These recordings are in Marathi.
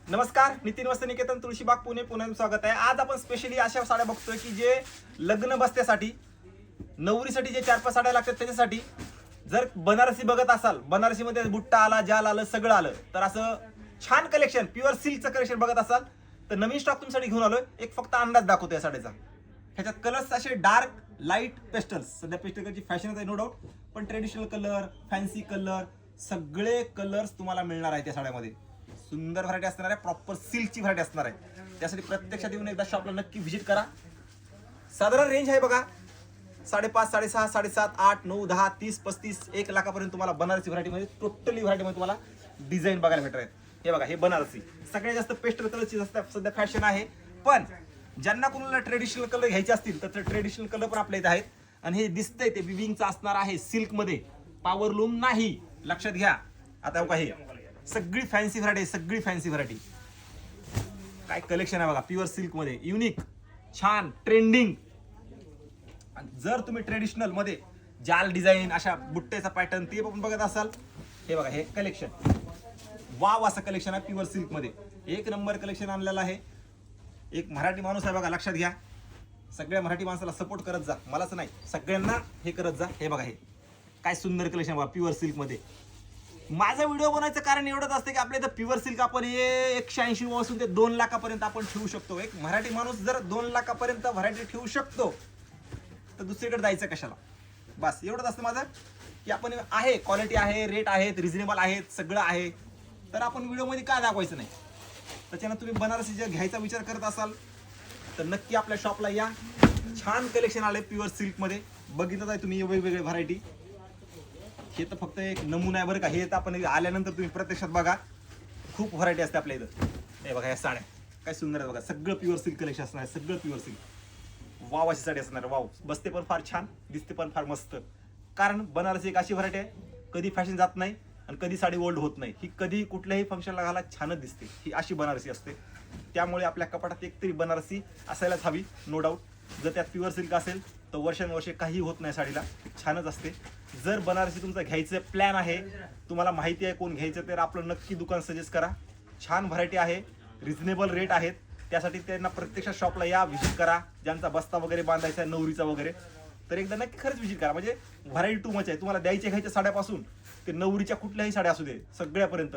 नमस्कार, नितीन वस्त्र निकेतन तुळशीबाग पुणे पुन्हा स्वागत आहे। आज आपण स्पेशली अशा साड्या बघतोय की जे लग्न बसत्यासाठी नवरीसाठी जे 4-5 साड्या लागतात त्याच्यासाठी जर बनारसी बघत असाल, बनारसी मध्ये बुट्टा आला, जाल आलं, सगळं आलं, तर असं छान कलेक्शन प्युअर सिल्कचं कलेक्शन बघत असाल तर नवीन स्टॉक तुमच्यासाठी घेऊन आलोय। एक फक्त अंदाज दाखवतो या साड्याचा। ह्याच्यात कलर्स असे डार्क, लाईट, पेस्टल्स, सध्या पेस्टलची फॅशन आहे नो डाऊट, पण ट्रेडिशनल कलर, फॅन्सी कलर, सगळे कलर्स तुम्हाला मिळणार आहेत त्या साड्यामध्ये। सुंदर व्हरायटी असणार आहे, प्रॉपर सिल्कची व्हरायटी असणार आहे। त्यासाठी प्रत्यक्षात येऊन एकदा शॉपला नक्की व्हिजिट करा। साधारण रेंज आहे बघा 5.5, 6.5, 7.5, 8, 9, 10, 30, 35, 1 लाखापर्यंत तुम्हाला बनारसी व्हरायटीमध्ये टोटली व्हरायटीमध्ये तुम्हाला डिझाईन बघायला भेटणार आहेत। हे बघा, हे बनारसी सगळ्यात जास्त पेस्टल कलरची सध्या फॅशन आहे, पण ज्यांना कोणाला ट्रेडिशनल कलर घ्यायचे असतील तर ट्रेडिशनल कलर पण आपल्या इथे आहेत। आणि हे दिसतंय ते विविंगचं असणार आहे, सिल्कमध्ये, पॉवर लूम नाही, लक्षात घ्या। आता बघा, हे सगळी फॅन्सी व्हरायटी, सगळी फॅन्सी व्हरायटी, काय कलेक्शन आहे बघा, प्युअर सिल्क मध्ये, युनिक, छान, ट्रेंडिंग। जर तुम्ही ट्रेडिशनल मध्ये जाल डिझाईन, अशा बुट्ट्याचा पॅटर्न ते पण बघत असाल, हे बघा, हे कलेक्शन वाव असं कलेक्शन आहे प्युअर सिल्क मध्ये। एक नंबर कलेक्शन आणलेलं आहे। एक मराठी माणूस आहे बघा, लक्षात घ्या, सगळ्या मराठी माणसाला सपोर्ट करत जा, मलाच नाही सगळ्यांना हे करत जा। हे बघा, हे काय सुंदर कलेक्शन बघा प्युअर सिल्क मध्ये। माझा व्हिडिओ बनवायचं कारण एवढंच असतं की आपल्या इथं प्युअर सिल्क आपण 180 पासून ते 2 लाखापर्यंत आपण ठेवू शकतो। एक मराठी माणूस जर 2 लाखापर्यंत व्हरायटी ठेवू शकतो तर दुसरीकडे जायचं कशाला। बस एवढंच असतं माझं की आपण आहे, क्वालिटी आहे, रेट आहेत, रिझनेबल आहेत, सगळं आहे, तर आपण व्हिडिओमध्ये काय दाखवायचं नाही। त्याच्यानं तुम्ही बनारसी जर घ्यायचा विचार करत असाल तर नक्की आपल्या शॉपला या। छान कलेक्शन आले प्युअर सिल्कमध्ये, बघितलं आहे तुम्ही वेगवेगळे व्हरायटी। हे तर फक्त एक नमुना आहे बरं का, हे तर आपण आल्यानंतर तुम्ही प्रत्यक्षात बघा, खूप व्हरायटी असते आपल्या इथं। हे बघा, या साड्या काय सुंदर आहे बघा, सगळं प्युअर सिल्क कलेक्शन असणार आहे, सगळं प्युअर सिल्क। वाव अशी साडी असणार, वाव, बसते पण फार छान, दिसते पण फार मस्त। कारण बनारसी एक अशी व्हरायटी आहे, कधी फॅशन जात नाही आणि कधी साडी ओल्ड होत नाही। ही कधी कुठल्याही फंक्शनला घाला छानच दिसते, ही अशी बनारसी असते। त्यामुळे आपल्या कपाटात एकतरी बनारसी असायलाच हवी, नो डाऊट। जर त्यात प्युअर सिल्क असेल तर वर्षानुवर्षे काही होत नाही, साडीला छानच असते। जर बनारसी तुमचा घ्यायचं प्लॅन आहे, तुम्हाला माहिती आहे कोण घ्यायचं, तर आपलं नक्की दुकान सजेस्ट करा। छान व्हरायटी आहे, रिझनेबल रेट आहेत, त्यासाठी त्यांना प्रत्यक्षात शॉपला या, व्हिजिट करा। ज्यांचा बस्ता वगैरे बांधायचा आहे नवरीचा वगैरे, तर एकदा नक्की खरंच व्हिजिट करा। म्हणजे व्हरायटी टू मच आहे, तुम्हाला द्यायच्या घ्यायच्या साड्यापासून ते नवरीच्या कुठल्याही साड्या असू दे, सगळ्यापर्यंत,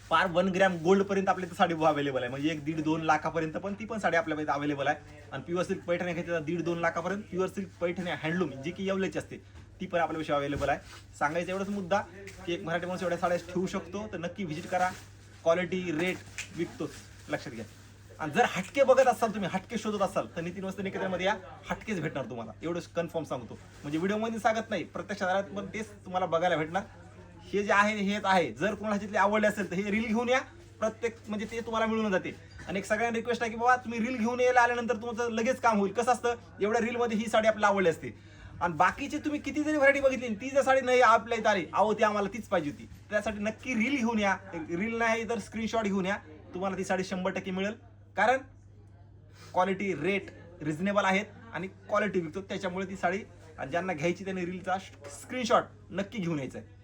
पार 1 ग्रॅम गोल्ड पर्यंत आपल्या इथं साडी अवेलेबल आहे। म्हणजे 1-1.5-2 लाखापर्यंत पण ती पण साडी आपल्या इथं अवेलेबल आहे। आणि प्युअर सिल्क पैठणी घ्यायची 1.5-2 लाखापर्यंत प्युअर सिल्क पैठणी हँडलूम जी की येवल्याची असते ती पण आपल्यापेक्षा अवेलेबल आहे। सांगायचं एवढंच मुद्दा की एक मराठी माणूस एवढ्या साड्या ठेवू शकतो, तर नक्की व्हिजिट करा। क्वालिटी, रेट विकतोच, लक्षात घ्या। आणि जर हटके बघत असाल, तुम्ही हटके शोधत असाल, तर नितीन वस्त्र निकेतनमध्ये या, हटकेच भेटणार तुम्हाला, एवढंच कन्फर्म सांगतो। म्हणजे व्हिडिओमध्ये सांगत नाही, प्रत्यक्षात पण तेच तुम्हाला बघायला भेटणार। हे जे आहे हेच आहे। जर कोणाला ह्याच्यातले आवडले असेल तर हे रील घेऊन या, प्रत्येक म्हणजे ते तुम्हाला मिळून जाते। आणि एक सगळ्यांना रिक्वेस्ट आहे की बाबा तुम्ही रील घेऊन यायला आल्यानंतर तुमचं लगेच काम होईल। कसं असतं, एवढ्या रीलमध्ये ही साडी आपल्याला आवडली असते आणि बाकीची तुम्ही किती जरी व्हरायटी बघितली, ती जर साडी नाही आपल्या इथं आली, अहो ती आम्हाला तीच पाहिजे होती, त्यासाठी नक्की रील घेऊन या। रील नाही तर स्क्रीनशॉट घेऊन या, तुम्हाला ती साडी 100% मिळेल। कारण क्वालिटी, रेट रिझनेबल आहेत आणि क्वालिटी विकतो, त्याच्यामुळे ती साडी, आणि ज्यांना घ्यायची त्यांनी रीलचा स्क्रीनशॉट नक्की घेऊन यायचा आहे।